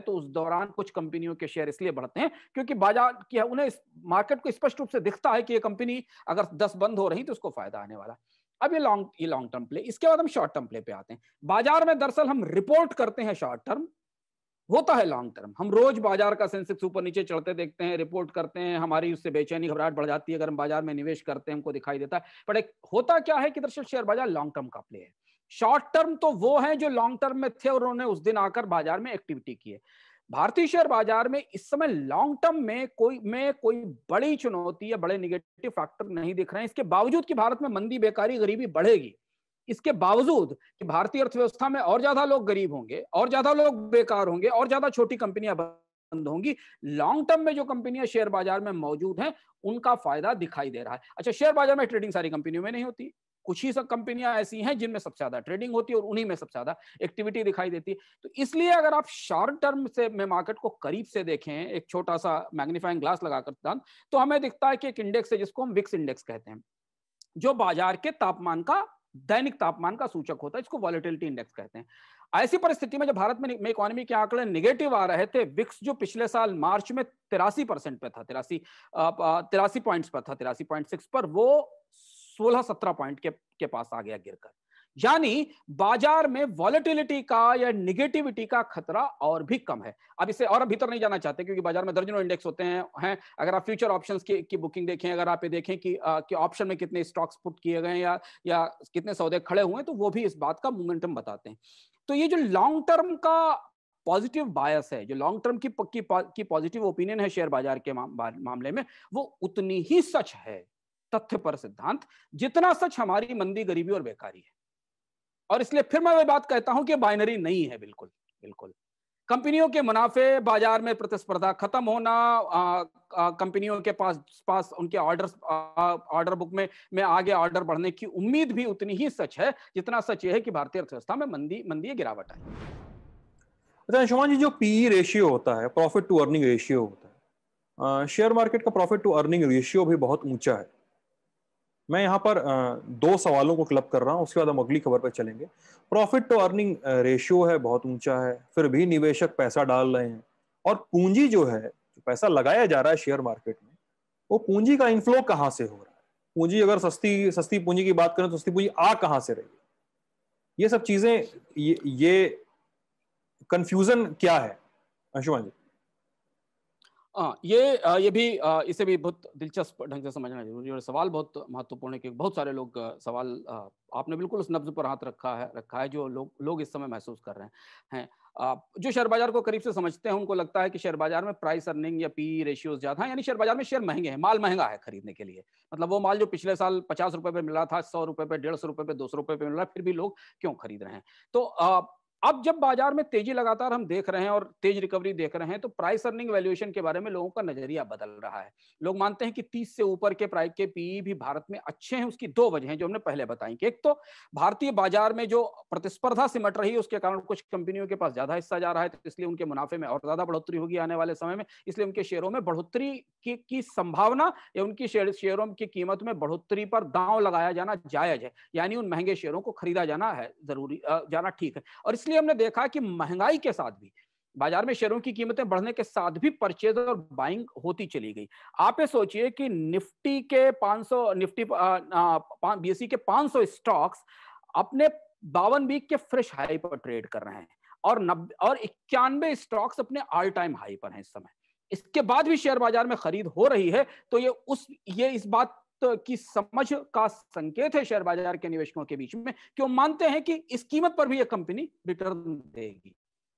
उस दौरान कुछ कंपनियों के शेयर इसलिए बढ़ते हैं क्योंकि बाजार की, उन्हें मार्केट को स्पष्ट रूप से दिखता है कि ये कंपनी अगर 10 बंद हो रही तो उसको फायदा आने वाला। अब ये लॉन्ग टर्म प्ले। इसके बाद हम शॉर्ट टर्म प्ले पे आते हैं। बाजार में दरअसल हम रिपोर्ट करते हैं शॉर्ट टर्म, होता है लॉन्ग टर्म। हम रोज बाजार का सेंसेक्स ऊपर नीचे चढ़ते देखते हैं, रिपोर्ट करते हैं, हमारी उससे बेचैनी घबराहट बढ़ जाती है अगर हम बाजार में निवेश करते हैं, हमको दिखाई देता है। पर एक होता क्या है कि दरअसल शेयर बाजार लॉन्ग टर्म का प्ले है। शॉर्ट टर्म तो वो है जो लॉन्ग टर्म में थे और उन्होंने उस दिन आकर बाजार में एक्टिविटी की है। भारतीय शेयर बाजार में इस समय लॉन्ग टर्म में कोई बड़ी चुनौती या बड़े निगेटिव फैक्टर नहीं दिख रहे हैं। इसके बावजूद कि भारत में मंदी, बेकारी, गरीबी बढ़ेगी, इसके बावजूद कि भारतीय अर्थव्यवस्था में और ज्यादा लोग गरीब होंगे, और ज्यादा लोग बेकार होंगे, और ज्यादा छोटी कंपनियां बंद होंगी, लॉन्ग टर्म में जो कंपनियां शेयर बाजार में मौजूद हैं उनका फायदा दिखाई दे रहा है। अच्छा, शेयर बाजार में ट्रेडिंग सारी कंपनियों में नहीं होती, कुछ ही सब कंपनियां ऐसी हैं जिनमें सबसे ज्यादा ट्रेडिंग होती है और उन्हीं में सबसे ज्यादा एक्टिविटी दिखाई देती है। तो इसलिए अगर आप शॉर्ट टर्म से में मार्केट को करीब से देखें, एक छोटा सा मैग्नीफाइंग ग्लास लगाकर, तो हमें दिखता है कि एक इंडेक्स है जिसको हम विक्स इंडेक्स कहते हैं, जो बाजार के तापमान का, दैनिक तापमान का सूचक होता है, इसको वॉलेटिलिटी इंडेक्स कहते हैं। ऐसी परिस्थिति में जब भारत में इकोनॉमी के आंकड़े नेगेटिव आ रहे थे, विक्स जो पिछले साल मार्च में 83% पे था, 83 पॉइंट्स पर था, 83.6 पर, वो 16-17 पॉइंट के पास आ गया गिरकर। यानी बाजार में वॉलेटिलिटी का या नेगेटिविटी का खतरा और भी कम है। अब इसे और भीतर नहीं जाना चाहते क्योंकि बाजार में दर्जनों इंडेक्स होते हैं। अगर आप फ्यूचर ऑप्शंस की बुकिंग देखें, अगर आप ये देखें कि ऑप्शन में कितने स्टॉक्स पुट किए गए हैं या कितने सौदे खड़े हुए हैं, तो वो भी इस बात का मोमेंटम बताते हैं। तो ये जो लॉन्ग टर्म का पॉजिटिव बायस है, जो लॉन्ग टर्म की पॉजिटिव ओपिनियन है शेयर बाजार के मामले में, वो उतनी ही सच है तथ्य पर सिद्धांत जितना सच हमारी मंदी, गरीबी और बेकारी है। और इसलिए फिर मैं वही बात कहता हूं कि बाइनरी नहीं है। बिल्कुल बिल्कुल कंपनियों के मुनाफे, बाजार में प्रतिस्पर्धा खत्म होना, कंपनियों के पास उनके ऑर्डर बुक में आगे ऑर्डर बढ़ने की उम्मीद भी उतनी ही सच है जितना सच यह है कि भारतीय अर्थव्यवस्था में मंदी गिरावट है। अच्छा अंशुमान जी, जो पीई रेशियो होता है, प्रॉफिट टू अर्निंग रेशियो होता है, शेयर मार्केट का प्रॉफिट टू अर्निंग रेशियो भी बहुत ऊंचा है। मैं यहाँ पर दो सवालों को क्लब कर रहा हूँ, उसके बाद हम अगली खबर पर चलेंगे। प्रॉफिट टू अर्निंग रेशियो है, बहुत ऊंचा है, फिर भी निवेशक पैसा डाल रहे हैं, और पूंजी जो है, जो पैसा लगाया जा रहा है शेयर मार्केट में, वो पूंजी का इनफ्लो कहाँ से हो रहा है? पूंजी, अगर सस्ती पूंजी की बात करें तो सस्ती पूंजी आ कहाँ से रही है? ये सब चीजें, ये कंफ्यूजन क्या है अंशुमान जी? ये भी इसे भी बहुत दिलचस्प ढंग से समझना जरूरी है और सवाल बहुत महत्वपूर्ण है, क्योंकि बहुत सारे लोग सवाल आपने बिल्कुल उस नब्ज पर हाथ रखा है जो लोग इस समय महसूस कर रहे हैं। जो शेयर बाजार को करीब से समझते हैं उनको लगता है कि शेयर बाजार में प्राइस अर्निंग या पी रेशियोज ज्यादा है, यानी शेयर बाजार में शेयर महंगे हैं, माल महंगा है खरीदने के लिए। मतलब वो माल जो पिछले साल 50 रुपए पे मिल रहा था, 100 रुपए पे, 150 रुपए पे, 200 रुपए पे मिल रहा है, फिर भी लोग क्यों खरीद रहे हैं? तो अब जब बाजार में तेजी लगातार हम देख रहे हैं और तेज रिकवरी देख रहे हैं, तो प्राइस अर्निंग वैल्यूएशन के बारे में लोगों का नजरिया बदल रहा है। लोग मानते हैं कि 30 से ऊपर के प्राइस के पीई भी भारत में अच्छे हैं। उसकी दो वजह हैं जो हमने पहले बताई कि एक तो भारतीय बाजार में जो प्रतिस्पर्धा सिमट रही है उसके कारण कुछ कंपनियों के पास ज्यादा हिस्सा जा रहा है, तो इसलिए उनके मुनाफे में और ज्यादा बढ़ोतरी होगी आने वाले समय में, इसलिए उनके शेयरों में बढ़ोतरी की संभावना या उनकी शेयरों की कीमत में बढ़ोतरी पर दांव लगाया जाना जायज है, यानी उन महंगे शेयरों को खरीदा जाना है, जरूरी जाना ठीक है। और इसलिए हमने देखा कि महंगाई के साथ भी बाजार में शेयरों की कीमतें बढ़ने के साथ भी परचेज और बाइंग होती चली गई। आप ये सोचिए कि निफ्टी के 500 बीएसई के 500 स्टॉक्स अपने 52 वीक के फ्रेश हाई पर ट्रेड कर रहे हैं और 91 स्टॉक्स अपने ऑल टाइम हाई पर हैं इस समय। इसके बाद भी शेयर बाजार में खरीद हो रही है, तो ये इस बात की समझ का संकेत है शेयर बाजार के निवेशकों के बीच में कि वो मानते हैं कि इस कीमत पर भी ये कंपनी रिटर्न देगी,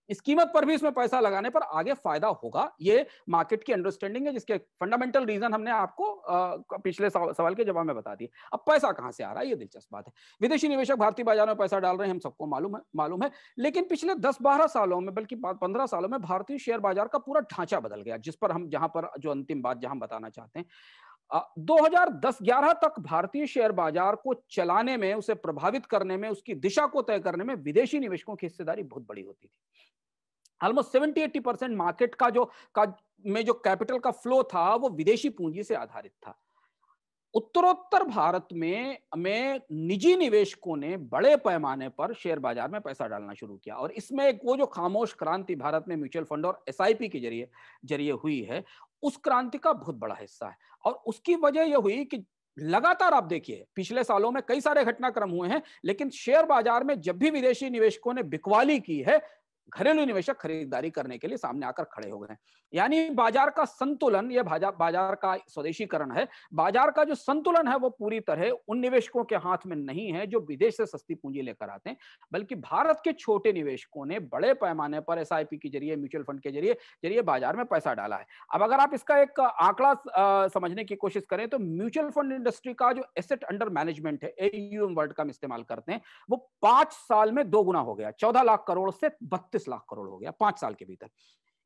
इस कीमत पर भी इसमें पैसा लगाने पर आगे फायदा होगा। ये मार्केट की अंडरस्टैंडिंग है, जिसके फंडामेंटल रीजन हमने आपको पिछले सवाल के जवाब में बता दिए। अब पैसा कहां से आ रहा है, ये दिलचस्प बात है। विदेशी निवेशक भारतीय बाजार में पैसा डाल रहे हैं, हम सबको मालूम है, लेकिन पिछले 10-12 सालों में, बल्कि 15 सालों में भारतीय शेयर बाजार का पूरा ढांचा बदल गया, जिस पर हम जहां पर जो अंतिम बात जहां बताना चाहते हैं, 2010-11 तक भारतीय शेयर बाजार को चलाने में, उसे प्रभावित करने में, उसकी दिशा को तय करने में विदेशी निवेशकों की हिस्सेदारी बहुत बड़ी होती थी। ऑलमोस्ट 70-80% मार्केट में जो कैपिटल का फ्लो था वो विदेशी पूंजी से आधारित था। उत्तरोत्तर भारत में निजी निवेशकों ने बड़े पैमाने पर शेयर बाजार में पैसा डालना शुरू किया, और इसमें एक वो जो खामोश क्रांति भारत में म्यूचुअल फंड और एसआईपी के जरिए हुई है, उस क्रांति का बहुत बड़ा हिस्सा है। और उसकी वजह यह हुई कि लगातार आप देखिए पिछले सालों में कई सारे घटनाक्रम हुए हैं, लेकिन शेयर बाजार में जब भी विदेशी निवेशकों ने बिकवाली की है, घरेलू निवेशक खरीदारी करने के लिए सामने आकर खड़े हो गए हैं। यानी बाजार का संतुलन, यह बाजार का स्वदेशीकरण है। बाजार का जो संतुलन है वो पूरी तरह उन निवेशकों के हाथ में नहीं है जो विदेश से सस्ती पूंजी लेकर आते हैं, बल्कि भारत के छोटे निवेशकों ने बड़े पैमाने पर एसआईपी के जरिए, म्यूचुअल फंड के जरिए बाजार में पैसा डाला है। अब अगर आप इसका एक आंकड़ा समझने की कोशिश करें तो म्यूचुअल फंड इंडस्ट्री का जो एसेट अंडर मैनेजमेंट है, एयूएम वर्ड का हम इस्तेमाल करते हैं, वो 5 साल में 2 गुना हो गया, 14 लाख करोड़ से 32 लाख करोड़ हो गया 5 साल के भीतर।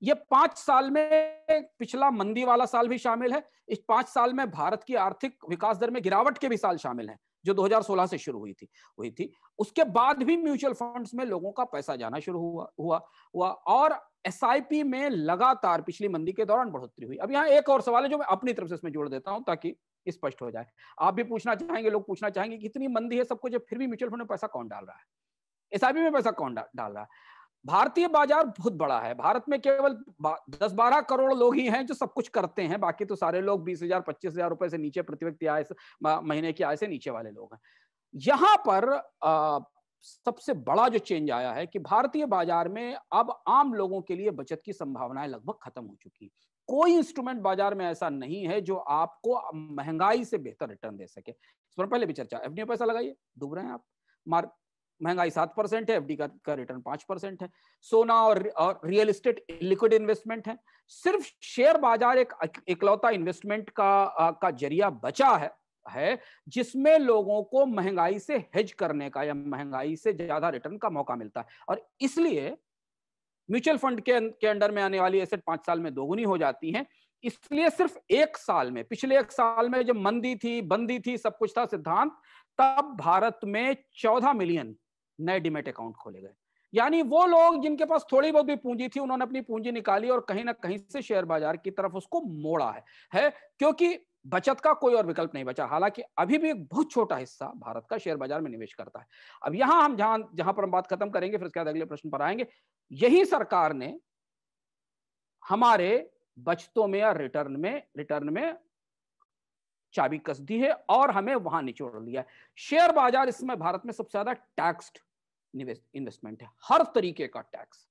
ये 5 साल में पिछला मंदी वाला साल भी शामिल है, इस 5 साल में भारत की आर्थिक विकास दर में गिरावट के भी साल शामिल हैं जो 2016 से शुरू हुई थी। उसके बाद भी म्यूचुअल फंड्स में लोगों का पैसा जाना शुरू हुआ और एसआईपी में लगातार पिछली मंदी के दौरान बढ़ोतरी हुई। अब यहाँ एक और सवाल है जो मैं अपनी तरफ से इसमें जोड़ देता हूं ताकि स्पष्ट हो जाए। आप भी पूछना चाहेंगे, लोग पूछना चाहेंगे कि इतनी मंदी है सब कुछ, फिर भी म्यूचुअल फंड में पैसा कौन डाल रहा है, एसआईपी में पैसा कौन डाल रहा है? भारतीय बाजार बहुत बड़ा है, भारत में केवल 10-12 करोड़ लोग ही हैं जो सब कुछ करते हैं, बाकी तो सारे लोग 20,000-25,000 रुपए से नीचे प्रति व्यक्ति आय, महीने की आय से नीचे वाले लोग हैं। यहां पर सबसे बड़ा जो चेंज आया है कि भारतीय बाजार में अब आम लोगों के लिए बचत की संभावनाएं लगभग खत्म हो चुकी। कोई इंस्ट्रूमेंट बाजार में ऐसा नहीं है जो आपको महंगाई से बेहतर रिटर्न दे सके। इस पर पहले भी चर्चा, एफडी में पैसा लगाइए, डूब रहे हैं आप। महंगाई 7% है, एफडी का रिटर्न 5% है। सोना और रियल एस्टेट लिक्विड इन्वेस्टमेंट है। सिर्फ शेयर बाजार एक इकलौता इन्वेस्टमेंट का जरिया बचा है जिसमें लोगों को महंगाई से हेज करने का या महंगाई से ज्यादा रिटर्न का मौका मिलता है। और इसलिए म्यूचुअल फंड के अंडर में आने वाली एसेट 5 साल में दोगुनी हो जाती हैं। इसलिए सिर्फ एक साल में, पिछले एक साल में जब मंदी थी, बंदी थी, सब कुछ था सिद्धांत, तब भारत में 14 मिलियन नए डीमैट अकाउंट खोले गए। यानी वो लोग जिनके पास थोड़ी बहुत भी पूंजी थी, उन्होंने अपनी पूंजी निकाली और कहीं ना कहीं से शेयर बाजार की तरफ उसको मोड़ा है क्योंकि बचत का कोई और विकल्प नहीं बचा। हालांकि अभी भी एक बहुत छोटा हिस्सा भारत का शेयर बाजार में निवेश करता है। अब यहां हम जहां पर हम बात खत्म करेंगे, फिर उसके बाद अगले प्रश्न पर आएंगे। यही सरकार ने हमारे बचतों में या रिटर्न में चाबी कस दी है और हमें वहां निचोड़ लिया है। शेयर बाजार इसमें भारत में सबसे ज्यादा टैक्स्ड इन्वेस्टमेंट है, हर तरीके का टैक्स।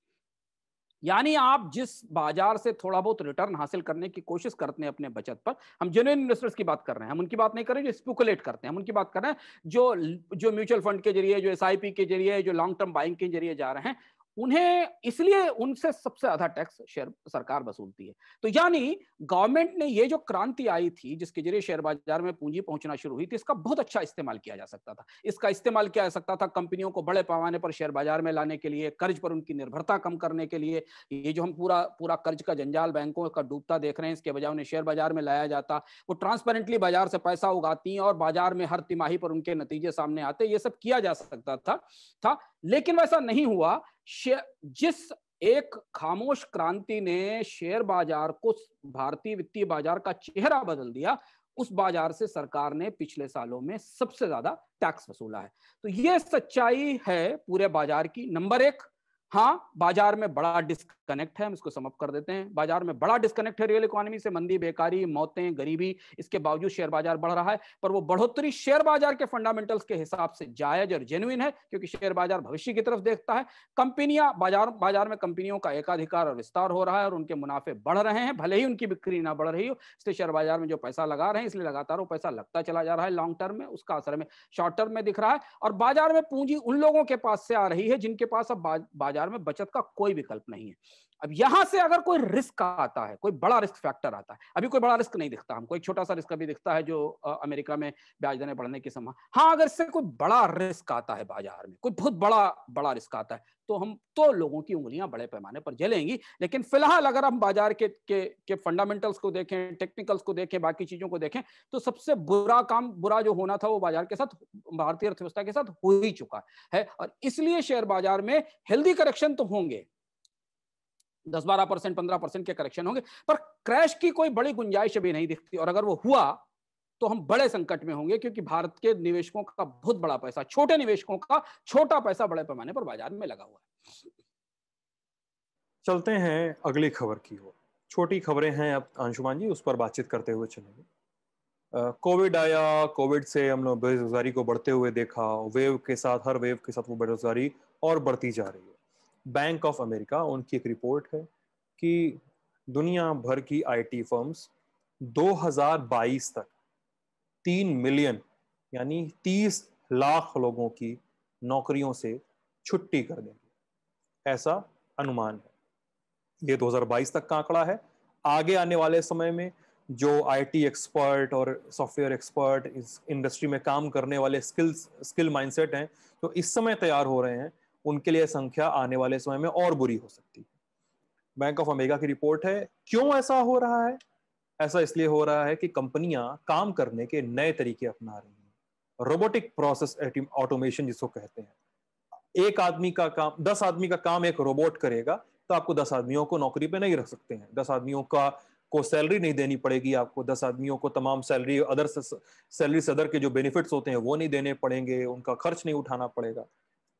यानी आप जिस बाजार से थोड़ा बहुत रिटर्न हासिल करने की कोशिश करते हैं अपने बचत पर, हम जेन्युइन इन्वेस्टर्स की बात कर रहे हैं, हम उनकी बात नहीं कर रहे जो स्पेकुलेट करते हैं, हम उनकी बात कर रहे हैं जो म्यूचुअल फंड के जरिए, जो एसआईपी के जरिए, जो लॉन्ग टर्म बाइंग के जरिए जा रहे हैं, उन्हें इसलिए उनसे सबसे ज्यादा टैक्स शेयर सरकार वसूलती है। तो यानी गवर्नमेंट ने ये जो क्रांति आई थी जिसके जरिए शेयर बाजार में पूंजी पहुंचना शुरू हुई थी, इसका बहुत अच्छा इस्तेमाल किया जा सकता था। इसका इस्तेमाल किया जा सकता था कंपनियों को बड़े पैमाने पर शेयर बाजार में लाने के लिए, कर्ज पर उनकी निर्भरता कम करने के लिए। ये जो हम पूरा कर्ज का जंजाल बैंकों का डूबता देख रहे हैं, इसके बजाय उन्हें शेयर बाजार में लाया जाता, वो ट्रांसपेरेंटली बाजार से पैसा उगाती हैं और बाजार में हर तिमाही पर उनके नतीजे सामने आते। ये सब किया जा सकता था लेकिन वैसा नहीं हुआ। जिस एक खामोश क्रांति ने शेयर बाजार को, भारतीय वित्तीय बाजार का चेहरा बदल दिया, उस बाजार से सरकार ने पिछले सालों में सबसे ज्यादा टैक्स वसूला है। तो यह सच्चाई है पूरे बाजार की। नंबर एक, हाँ, बाजार में बड़ा डिस्कनेक्ट है, हम इसको समअप कर देते हैं। बाजार में बड़ा डिस्कनेक्ट है रियल इकोनॉमी से, मंदी, बेकारी, मौतें, गरीबी, इसके बावजूद शेयर बाजार बढ़ रहा है। पर वो बढ़ोतरी शेयर बाजार के फंडामेंटल्स के हिसाब से जायज और जेन्युइन है क्योंकि शेयर बाजार भविष्य की तरफ देखता है। कंपनियां, बाजार में कंपनियों का एकाधिकार और विस्तार हो रहा है और उनके मुनाफे बढ़ रहे हैं, भले ही उनकी बिक्री ना बढ़ रही हो। इसलिए शेयर बाजार में जो पैसा लगा रहे हैं, इसलिए लगातार वो पैसा लगता चला जा रहा है। लॉन्ग टर्म में उसका असर में शॉर्ट टर्म में दिख रहा है। और बाजार में पूंजी उन लोगों के पास से आ रही है जिनके पास अब बाजार में बचत का कोई विकल्प नहीं है। अब यहां से अगर कोई रिस्क आता है, कोई बड़ा रिस्क फैक्टर आता है, अभी कोई बड़ा रिस्क नहीं दिखता हमको, एक छोटा सा रिस्क अभी दिखता है जो अमेरिका में ब्याज दरें बढ़ने की संभावना। हाँ, अगर इससे कोई बड़ा रिस्क आता है बाजार में, कोई बहुत बड़ा रिस्क आता है, तो लोगों की उंगलियां बड़े पैमाने पर जलेंगी। लेकिन फिलहाल अगर हम बाजार के फंडामेंटल्स को देखें, टेक्निकल्स को देखें, बाकी चीजों को देखें, तो सबसे बुरा जो होना था वो बाजार के साथ, भारतीय अर्थव्यवस्था के साथ हो ही चुका है। और इसलिए शेयर बाजार में हेल्दी करेक्शन तो होंगे, 10-12%, 15% के करेक्शन होंगे, पर क्रैश की कोई बड़ी गुंजाइश अभी नहीं दिखती। और अगर वो हुआ तो हम बड़े संकट में होंगे क्योंकि भारत के निवेशकों का बहुत बड़ा पैसा, छोटे निवेशकों का छोटा पैसा बड़े पैमाने पर बाजार में लगा हुआ है। चलते हैं अगली खबर की ओर। छोटी खबरें हैं अब अंशुमान जी, उस पर बातचीत करते हुए चलेंगे। कोविड आया, कोविड से हम लोग बेरोजगारी को बढ़ते हुए देखा, हर वेव के साथ वो बेरोजगारी और बढ़ती जा रही है। बैंक ऑफ अमेरिका, उनकी एक रिपोर्ट है कि दुनिया भर की आईटी फर्म्स 2022 तक 3 मिलियन यानी 30 लाख लोगों की नौकरियों से छुट्टी कर देंगे, ऐसा अनुमान है। ये 2022 तक का आंकड़ा है। आगे आने वाले समय में जो आईटी एक्सपर्ट और सॉफ्टवेयर एक्सपर्ट, इस इंडस्ट्री में काम करने वाले स्किल माइंडसेट हैं, तो इस समय तैयार हो रहे हैं, उनके लिए संख्या आने वाले समय में और बुरी हो सकती है। बैंक ऑफ अमेरिका की रिपोर्ट है। क्यों ऐसा हो रहा है? ऐसा इसलिए हो रहा है कि कंपनियां काम करने के नए तरीके अपना रही हैं। रोबोटिक प्रोसेस ऑटोमेशन जिसको कहते हैं। 10 आदमी का काम एक रोबोट करेगा, तो आपको 10 आदमियों को नौकरी पे नहीं रख सकते हैं। 10 आदमियों को सैलरी नहीं देनी पड़ेगी आपको। 10 आदमियों को तमाम सैलरी से अदर के जो बेनिफिट्स होते हैं वो नहीं देने पड़ेंगे, उनका खर्च नहीं उठाना पड़ेगा।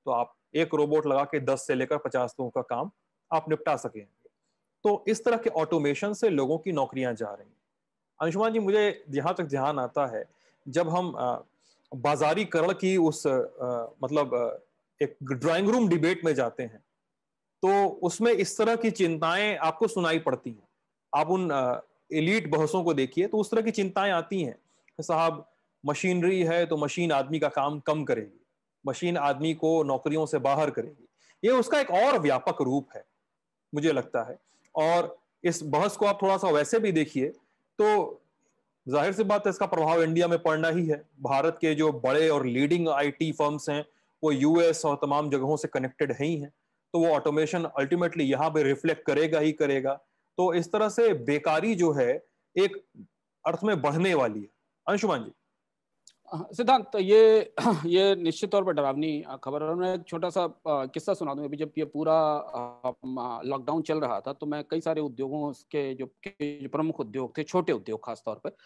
तो आप एक रोबोट लगा के 10 से लेकर 50 लोगों का काम आप निपटा सकेंगे। तो इस तरह के ऑटोमेशन से लोगों की नौकरियां जा रही हैं। अंशुमान जी, मुझे जहां तक ध्यान आता है, जब हम बाजारीकरण की एक ड्राइंग रूम डिबेट में जाते हैं तो उसमें इस तरह की चिंताएं आपको सुनाई पड़ती हैं। आप उन एलीट बहसों को देखिए तो उस तरह की चिंताएं आती हैं कि साहब मशीनरी है तो मशीन आदमी का काम कम करेगी, मशीन आदमी को नौकरियों से बाहर करेगी। ये उसका एक और व्यापक रूप है मुझे लगता है। और इस बहस को आप थोड़ा सा वैसे भी देखिए तो जाहिर सी बात है इसका प्रभाव इंडिया में पड़ना ही है। भारत के जो बड़े और लीडिंग आईटी फर्म्स हैं वो यूएस और तमाम जगहों से कनेक्टेड है ही हैं, तो वो ऑटोमेशन अल्टीमेटली यहाँ पे रिफ्लेक्ट करेगा ही करेगा। तो इस तरह से बेकारी जो है एक अर्थ में बढ़ने वाली है। अंशुमान जी। सिद्धांत, तो ये निश्चित तौर पर डरावनी खबर है। मैं एक छोटा सा किस्सा सुना दूं। अभी जब ये पूरा लॉकडाउन चल रहा था तो मैं कई सारे उद्योगों के जो प्रमुख उद्योग थे, छोटे उद्योग खास तौर पर,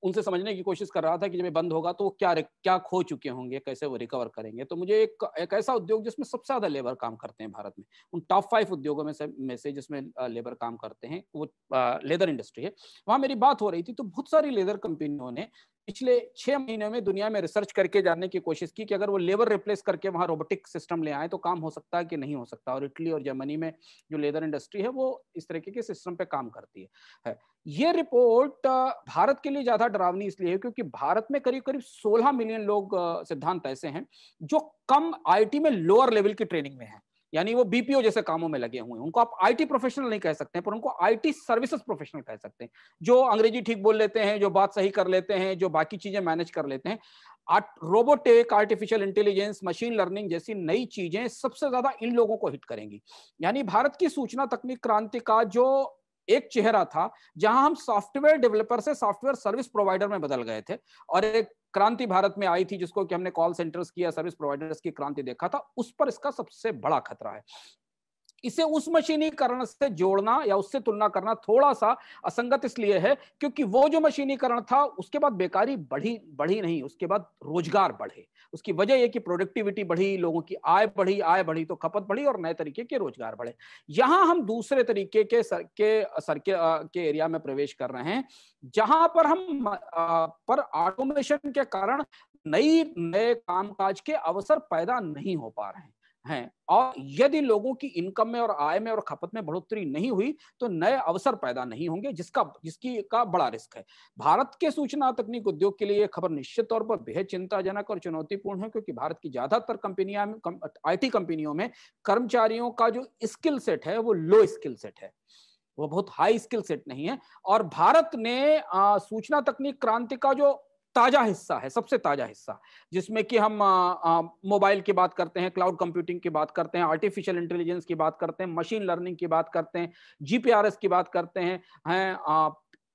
उनसे समझने की कोशिश कर रहा था कि जब ये बंद होगा तो क्या खो चुके होंगे, कैसे वो रिकवर करेंगे। तो मुझे एक ऐसा उद्योग जिसमें सबसे ज्यादा लेबर काम करते हैं भारत में, उन टॉप 5 उद्योगों में से जिसमें लेबर काम करते हैं, वो लेदर इंडस्ट्री है। वहां मेरी बात हो रही थी तो बहुत सारी लेदर कंपनियों ने पिछले 6 महीने में दुनिया में रिसर्च करके जानने की कोशिश की कि अगर वो लेबर रिप्लेस करके वहां रोबोटिक सिस्टम ले आए तो काम हो सकता है कि नहीं हो सकता। और इटली और जर्मनी में जो लेदर इंडस्ट्री है वो इस तरीके के सिस्टम पे काम करती है। ये रिपोर्ट भारत के लिए ज्यादा डरावनी इसलिए है क्योंकि भारत में करीब करीब 16 मिलियन लोग सिद्धांत ऐसे हैं जो कम आईटी में लोअर लेवल की ट्रेनिंग में हैं, यानी वो बीपीओ जैसे कामों में लगे हुए हैं। उनको आप आईटी प्रोफेशनल नहीं कह सकते हैं, पर उनको आईटी सर्विसेज प्रोफेशनल कह सकते हैं, जो अंग्रेजी ठीक बोल लेते हैं, जो बात सही कर लेते हैं, जो बाकी चीजें मैनेज कर लेते हैं। Robotic, artificial intelligence, machine learning जैसी नई चीजें सबसे ज्यादा इन लोगों को हिट करेंगी। यानी भारत की सूचना तकनीक क्रांति का जो एक चेहरा था, जहां हम सॉफ्टवेयर डेवलपर से सॉफ्टवेयर सर्विस प्रोवाइडर में बदल गए थे, और एक क्रांति भारत में आई थी जिसको कि हमने कॉल सेंटर्स की या सर्विस प्रोवाइडर्स की क्रांति देखा था, उस पर इसका सबसे बड़ा खतरा है। इसे उस मशीनीकरण से जोड़ना या उससे तुलना करना थोड़ा सा असंगत इसलिए है क्योंकि वो जो मशीनीकरण था उसके बाद बेकारी बढ़ी नहीं, उसके बाद रोजगार बढ़े। उसकी वजह यह कि प्रोडक्टिविटी बढ़ी, लोगों की आय बढ़ी तो खपत बढ़ी और नए तरीके के रोजगार बढ़े। यहां हम दूसरे तरीके के एरिया में प्रवेश कर रहे हैं, जहां पर हम ऑटोमेशन के कारण नए कामकाज के अवसर पैदा नहीं हो पा रहे हैं। और यदि लोगों की इनकम में और आय में और खपत में बढ़ोतरी नहीं हुई तो नए अवसर पैदा नहीं होंगे, जिसकी का बड़ा रिस्क है। भारत के सूचना तकनीक उद्योग के लिए यह खबर निश्चित तौर पर बेहद चिंताजनक और चुनौतीपूर्ण है, क्योंकि भारत की ज्यादातर आईटी कंपनियों में कर्मचारियों का जो स्किल सेट है वो लो स्किल सेट है, वो बहुत हाई स्किल सेट नहीं है। और भारत ने सूचना तकनीक क्रांति का जो ताजा हिस्सा है, सबसे ताजा हिस्सा, जिसमें कि हम मोबाइल की बात करते हैं, क्लाउड कंप्यूटिंग की बात करते हैं, आर्टिफिशियल इंटेलिजेंस की बात करते हैं, मशीन लर्निंग की बात करते हैं, जीपीआरएस की बात करते हैं,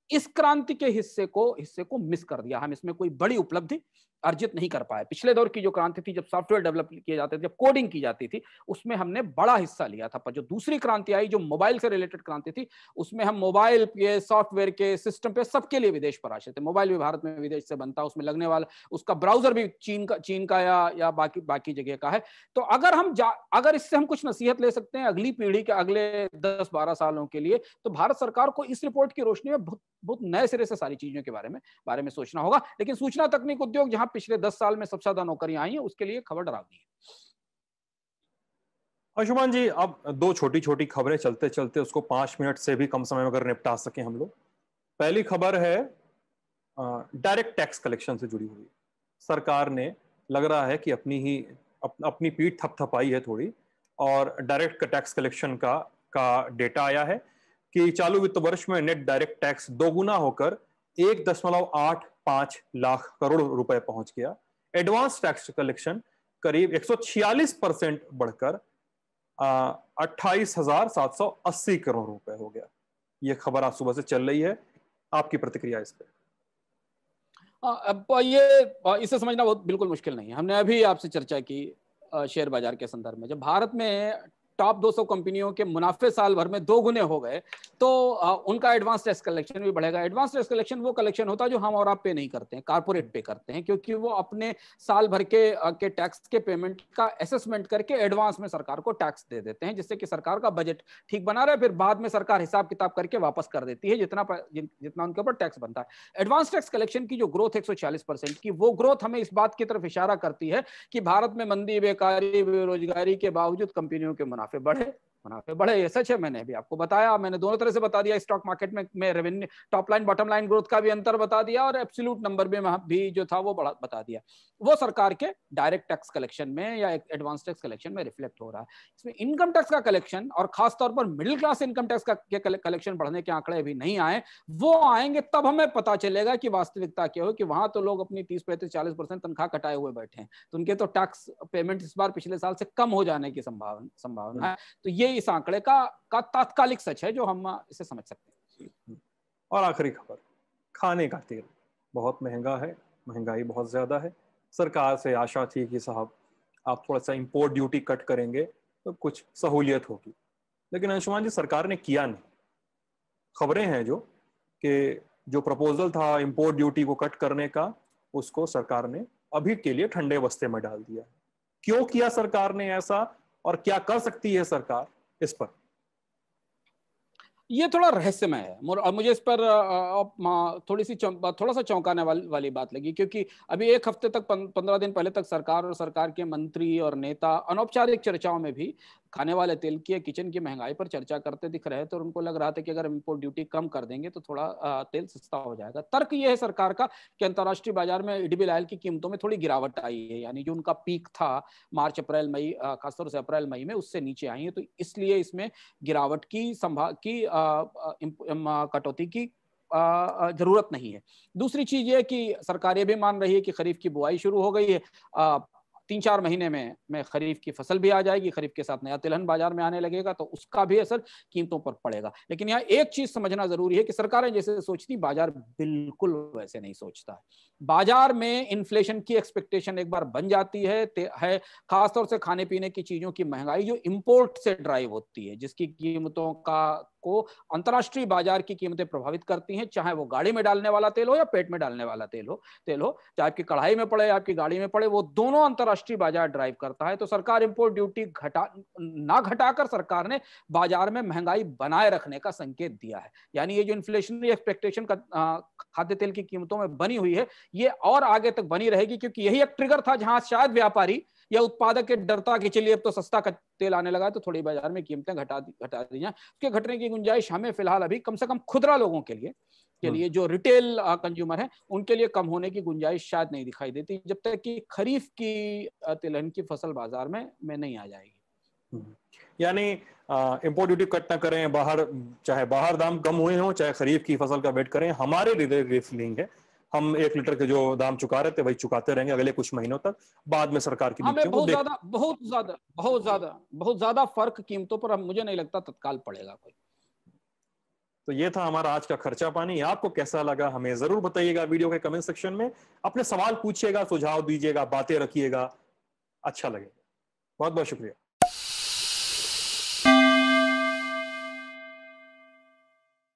इस क्रांति के हिस्से को मिस कर दिया। हम इसमें कोई बड़ी उपलब्धि अर्जित नहीं कर पाए। पिछले दौर की जो क्रांति थी, जब सॉफ्टवेयर डेवलप किए जाते थे, जब कोडिंग की जाती थी, उसमें हमने बड़ा हिस्सा लिया था। पर जो दूसरी क्रांति आई, जो मोबाइल से रिलेटेड क्रांति थी, उसमें हम मोबाइल के सॉफ्टवेयर के सिस्टम पे सबके लिए विदेश पर आश्रित थे। मोबाइल भी भारत में विदेश से बनता, उसमें लगने वाला उसका ब्राउजर भी चीन का या बाकी जगह का है। तो अगर इससे हम कुछ नसीहत ले सकते हैं अगली पीढ़ी के अगले 10-12 सालों के लिए, तो भारत सरकार को इस रिपोर्ट की रोशनी में बहुत नए सिरे से सारी चीजों के बारे में सोचना होगा। लेकिन सूचना तकनीक उद्योग जहां पिछले 10 साल में सबसे ज्यादा नौकरियां आई हैं, उसके लिए खबर डरावनी है। अंशुमान जी, अब 2 छोटी छोटी खबरें चलते चलते उसको 5 मिनट से भी कम समय में अगर निपटा सकें हम लोग। पहली खबर है डायरेक्ट टैक्स कलेक्शन से जुड़ी हुई। सरकार ने लग रहा है कि अपनी पीठ थपथपाई है थोड़ी, और डायरेक्ट टैक्स कलेक्शन का डेटा आया है कि चालू वित्त वर्ष में नेट डायरेक्ट टैक्स दोगुना होकर 1.85 लाख करोड़ रुपए पहुंच गया। एडवांस टैक्स कलेक्शन करीब 146% बढ़कर 28,780 करोड़ रुपए हो गया। यह खबर आज सुबह से चल रही है, आपकी प्रतिक्रिया इस पर? इसे समझना बहुत बिल्कुल मुश्किल नहीं है। हमने अभी आपसे चर्चा की शेयर बाजार के संदर्भ में, जब भारत में टॉप 200 कंपनियों के मुनाफे साल भर में 2 गुने हो गए तो उनका एडवांस टैक्स कलेक्शन भी बढ़ेगा। एडवांस टैक्स कलेक्शन वो कलेक्शन होता है जो हम और आप पे नहीं करते हैं, कारपोरेट पे करते हैं, क्योंकि वो अपने साल भर के टैक्स के पेमेंट का असेसमेंट करके एडवांस में सरकार को टैक्स दे देते हैं, जिससे कि सरकार का बजट ठीक बना रहे, फिर बाद में सरकार हिसाब किताब करके वापस कर देती है जितना उनके ऊपर टैक्स बनता है। एडवांस टैक्स कलेक्शन की जो ग्रोथ 140% की, वो ग्रोथ हमें इस बात की तरफ इशारा करती है कि भारत में मंदी, बेकारी, बेरोजगारी के बावजूद कंपनियों के मुनाफे बढ़े ये सच है। मैंने भी आपको बताया, मैंने दोनों तरह से बता दिया, स्टॉक मार्केट में revenue, top line bottom line growth का भी अंतर बता दिया और एब्सोल्यूट नंबर भी जो था वो बता दिया। वो सरकार के डायरेक्ट टैक्स कलेक्शन में या एडवांस टैक्स कलेक्शन में रिफ्लेक्ट हो रहा है। इसमें इनकम टैक्स का कलेक्शन और खासतौर पर मिडिल क्लास इनकम टैक्स का कलेक्शन बढ़ने के आंकड़े अभी नहीं आए, वो आएंगे तब हमें पता चलेगा कि वास्तविकता क्या हो, कि वहां तो लोग अपनी 30-35-40% तनख्वाह कटाए हुए बैठे हैं, तो उनके तो टैक्स पेमेंट इस बार पिछले साल से कम हो जाने की संभावना है। तो ये इस आंकड़े का तात्कालिक सच है जो हम इसे समझ सकते हैं। और आखिरी खबर, खाने का तेल बहुत महंगा है, महंगाई बहुत ज्यादा है। सरकार से आशा थी कि साहब आप थोड़ा सा इंपोर्ट ड्यूटी कट करेंगे तो कुछ सहूलियत होगी, लेकिन अंशुमान जी सरकार ने किया नहीं। खबरें हैं जो प्रपोजल था इंपोर्ट ड्यूटी को कट करने का, उसको सरकार ने अभी के लिए ठंडे बस्ते में डाल दिया। क्यों किया सरकार ने ऐसा और क्या कर सकती है सरकार इस पर? ये थोड़ा रहस्यमय है और मुझे इस पर थोड़ा सा चौंकाने वाली बात लगी, क्योंकि अभी एक हफ्ते तक 15 दिन पहले तक सरकार और सरकार के मंत्री और नेता अनौपचारिक चर्चाओं में भी खाने वाले तेल की, किचन की महंगाई पर चर्चा करते दिख रहे थे और उनको लग रहा था कि अगर इंपोर्ट ड्यूटी कम कर देंगे तो थोड़ा तेल सस्ता हो जाएगा। तर्क ये है सरकार का कि अंतर्राष्ट्रीय बाजार में एडिबल ऑयल की कीमतों में थोड़ी गिरावट आई है, यानी जो उनका पीक था मार्च अप्रैल मई, खासतौर से अप्रैल मई में, उससे नीचे आई है, तो इसलिए इसमें गिरावट की कटौती की जरूरत नहीं है। दूसरी चीज ये कि सरकार ये भी मान रही है कि खरीफ की बुआई शुरू हो गई है, 3-4 महीने में खरीफ की फसल भी आ जाएगी, खरीफ के साथ नया तिलहन बाजार में आने लगेगा, तो उसका भी असर कीमतों पर पड़ेगा। लेकिन यहाँ एक चीज समझना जरूरी है कि सरकारें जैसे सोचती, बाजार बिल्कुल वैसे नहीं सोचता है। बाजार में इन्फ्लेशन की एक्सपेक्टेशन एक बार बन जाती है खासतौर से खाने पीने की चीजों की महंगाई जो इंपोर्ट से ड्राइव होती है, जिसकी कीमतों को अंतर्राष्ट्रीय बाजार की कीमतें प्रभावित करती हैं, चाहे वो गाड़ी में डालने वाला तेल हो या पेट में डालने वाला तेल हो, चाहे आपकी कढ़ाई में पड़े या आपकी गाड़ी में पड़े, वो दोनों अंतर्राष्ट्रीय बाजार ड्राइव करता है। तो सरकार इंपोर्ट ड्यूटी घटाकर सरकार ने बाजार में महंगाई बनाए रखने का संकेत दिया है। यानी ये जो इन्फ्लेशनरी एक्सपेक्टेशन खाद्य तेल की कीमतों में बनी हुई है, ये और आगे तक बनी रहेगी, क्योंकि यही एक ट्रिगर था जहां शायद व्यापारी या उत्पादक के डरता कि चलिए अब तो सस्ता तेल आने लगा तो थोड़ी बाजार में कीमतें घटा दी जाए। उसके घटने की गुंजाइश हमें फिलहाल अभी कम से कम खुदरा लोगों के लिए जो रिटेल कंज्यूमर है उनके लिए कम होने की गुंजाइश शायद नहीं दिखाई देती, जब तक कि खरीफ की तिलहन की फसल बाजार में नहीं आ जाएगी। यानी इंपोर्ट ड्यूटी कट ना करें, चाहे बाहर दाम कम हुए हों, चाहे खरीफ की फसल का वेट करें, हमारे रिफिलिंग है, हम 1 लीटर के जो दाम चुका रहे थे वही चुकाते रहेंगे अगले कुछ महीनों तक। बाद में सरकार की हमें बहुत ज्यादा फर्क कीमतों पर मुझे नहीं लगता तत्काल पड़ेगा कोई। तो ये था हमारा आज का खर्चा पानी। आपको कैसा लगा हमें जरूर बताइएगा वीडियो के कमेंट सेक्शन में। अपने सवाल पूछिएगा, सुझाव दीजिएगा, बातें रखिएगा, अच्छा लगेगा। बहुत बहुत शुक्रिया।